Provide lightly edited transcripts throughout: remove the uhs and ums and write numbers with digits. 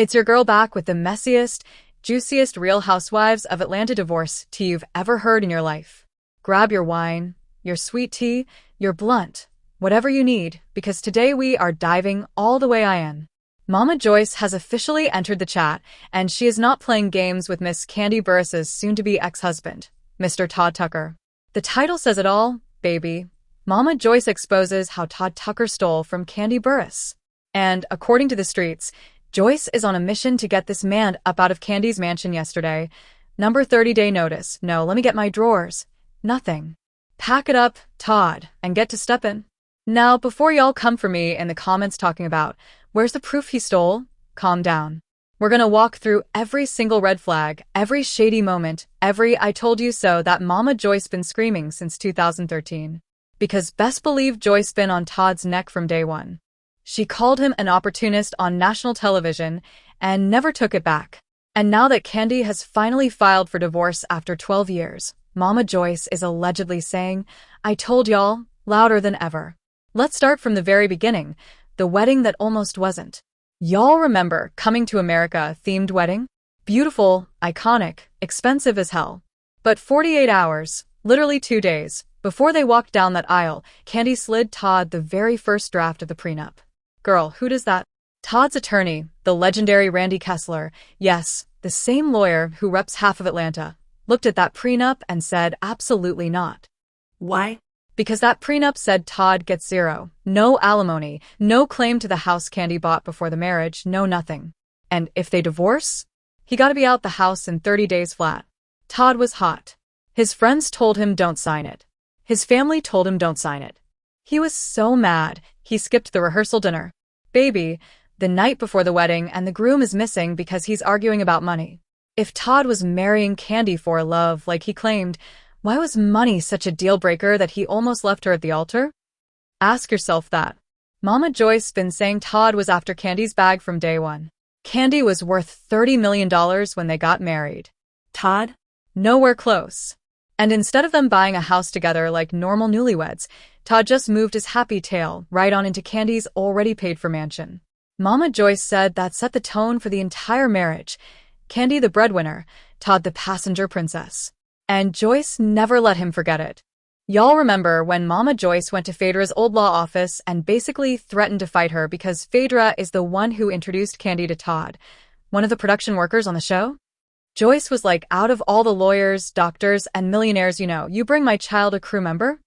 It's your girl back with the messiest, juiciest Real Housewives of Atlanta divorce tea you've ever heard in your life. Grab your wine, your sweet tea, your blunt, whatever you need, because today we are diving all the way in. Mama Joyce has officially entered the chat, and she is not playing games with Miss Kandi Burruss's soon-to-be ex-husband, Mr. Todd Tucker. The title says it all, baby. Mama Joyce exposes how Todd Tucker stole from Kandi Burruss. And, according to the streets, Joyce is on a mission to get this man up out of Kandi's mansion yesterday. Number 30-day notice. No, let me get my drawers. Nothing. Pack it up, Todd, and get to steppin'. Now, before y'all come for me in the comments talking about, where's the proof he stole? Calm down. We're gonna walk through every single red flag, every shady moment, every I told you so that Mama Joyce been screaming since 2013. Because best believe Joyce been on Todd's neck from day one. She called him an opportunist on national television and never took it back. And now that Kandi has finally filed for divorce after 12 years, Mama Joyce is allegedly saying, I told y'all, louder than ever. Let's start from the very beginning, the wedding that almost wasn't. Y'all remember Coming to America themed wedding? Beautiful, iconic, expensive as hell. But 48 hours, literally 2 days, before they walked down that aisle, Kandi slid Todd the very first draft of the prenup. Girl, who does that? Todd's attorney, the legendary Randy Kessler, yes, the same lawyer who reps half of Atlanta, looked at that prenup and said absolutely not. Why? Because that prenup said Todd gets zero, no alimony, no claim to the house Kandi bought before the marriage, no nothing. And if they divorce, he gotta be out the house in 30 days flat. Todd was hot. His friends told him don't sign it. His family told him don't sign it. He was so mad, he skipped the rehearsal dinner. Baby, the night before the wedding, and the groom is missing because he's arguing about money. If Todd was marrying Kandi for love like he claimed, why was money such a deal breaker that he almost left her at the altar? Ask yourself that. Mama Joyce been saying Todd was after Kandi's bag from day one. Kandi was worth $30 million when they got married. Todd? Nowhere close. And instead of them buying a house together like normal newlyweds, Todd just moved his happy tail right on into Kandi's already paid-for mansion. Mama Joyce said that set the tone for the entire marriage. Kandi the breadwinner, Todd the passenger princess. And Joyce never let him forget it. Y'all remember when Mama Joyce went to Phaedra's old law office and basically threatened to fight her because Phaedra is the one who introduced Kandi to Todd, one of the production workers on the show? Joyce was like, out of all the lawyers, doctors, and millionaires you bring my child a crew member?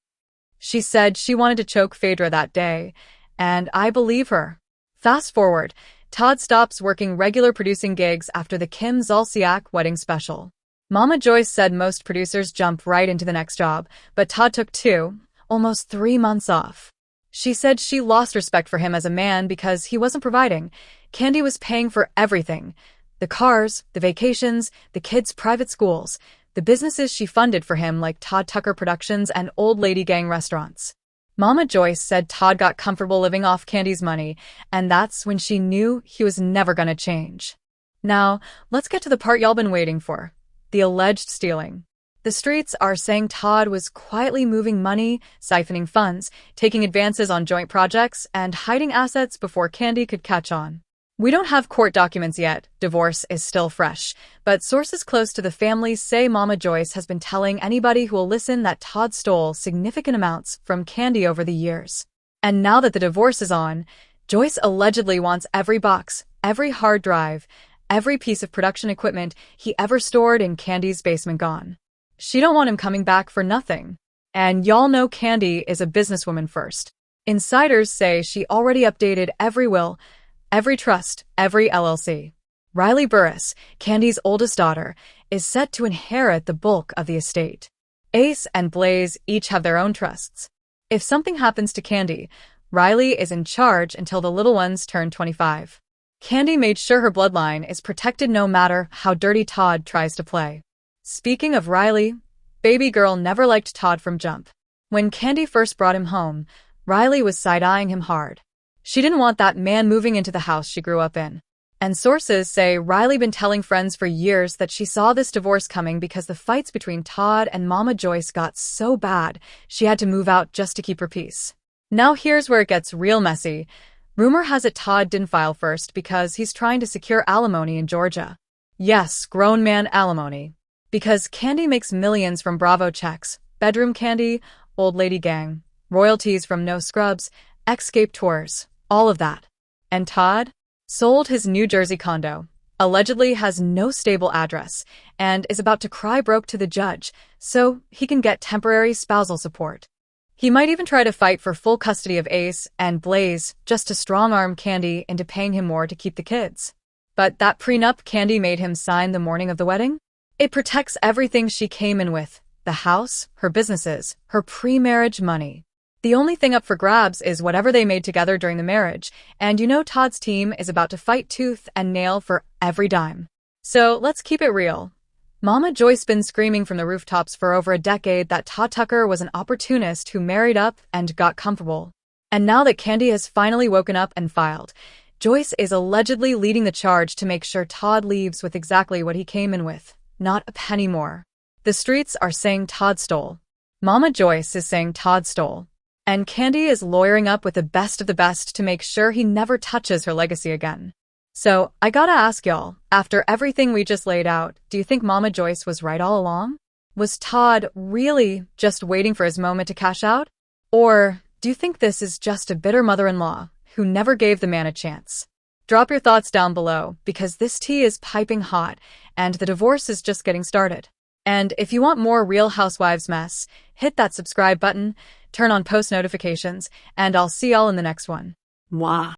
She said she wanted to choke Phaedra that day, and I believe her. Fast forward, Todd stops working regular producing gigs after the Kim Zolciak wedding special. Mama Joyce said most producers jump right into the next job, but Todd took 2, almost 3 months off. She said she lost respect for him as a man because he wasn't providing. Kandi was paying for everything. The cars, the vacations, the kids' private schools, the businesses she funded for him like Todd Tucker Productions and Old Lady Gang restaurants. Mama Joyce said Todd got comfortable living off Kandi's money, and that's when she knew he was never gonna change. Now, let's get to the part y'all been waiting for. The alleged stealing. The streets are saying Todd was quietly moving money, siphoning funds, taking advances on joint projects, and hiding assets before Kandi could catch on. We don't have court documents yet, divorce is still fresh, but sources close to the family say Mama Joyce has been telling anybody who will listen that Todd stole significant amounts from Kandi over the years. And now that the divorce is on, Joyce allegedly wants every box, every hard drive, every piece of production equipment he ever stored in Kandi's basement gone. She don't want him coming back for nothing. And y'all know Kandi is a businesswoman first. Insiders say she already updated every will, every trust, every LLC. Riley Burruss, Kandi's oldest daughter, is set to inherit the bulk of the estate. Ace and Blaze each have their own trusts. If something happens to Kandi, Riley is in charge until the little ones turn 25. Kandi made sure her bloodline is protected no matter how dirty Todd tries to play. Speaking of Riley, baby girl never liked Todd from jump. When Kandi first brought him home, Riley was side-eyeing him hard. She didn't want that man moving into the house she grew up in. And sources say Riley been telling friends for years that she saw this divorce coming because the fights between Todd and Mama Joyce got so bad she had to move out just to keep her peace. Now here's where it gets real messy. Rumor has it Todd didn't file first because he's trying to secure alimony in Georgia. Yes, grown man alimony. Because Kandi makes millions from Bravo checks, bedroom Kandi, old lady gang, royalties from No Scrubs, Escape tours, all of that. And Todd sold his New Jersey condo, allegedly has no stable address, and is about to cry broke to the judge so he can get temporary spousal support. He might even try to fight for full custody of Ace and Blaze just to strong-arm Kandi into paying him more to keep the kids. But that prenup Kandi made him sign the morning of the wedding? It protects everything she came in with: the house, her businesses, her pre-marriage money. The only thing up for grabs is whatever they made together during the marriage, and you know Todd's team is about to fight tooth and nail for every dime. So let's keep it real. Mama Joyce been screaming from the rooftops for over a decade that Todd Tucker was an opportunist who married up and got comfortable. And now that Kandi has finally woken up and filed, Joyce is allegedly leading the charge to make sure Todd leaves with exactly what he came in with, not a penny more. The streets are saying Todd stole. Mama Joyce is saying Todd stole. And Kandi is lawyering up with the best of the best to make sure he never touches her legacy again. So, I gotta ask y'all, after everything we just laid out, do you think Mama Joyce was right all along? Was Todd really just waiting for his moment to cash out? Or do you think this is just a bitter mother-in-law who never gave the man a chance? Drop your thoughts down below, because this tea is piping hot, and the divorce is just getting started. And if you want more Real Housewives mess, hit that subscribe button, turn on post notifications, and I'll see y'all in the next one. Mwah.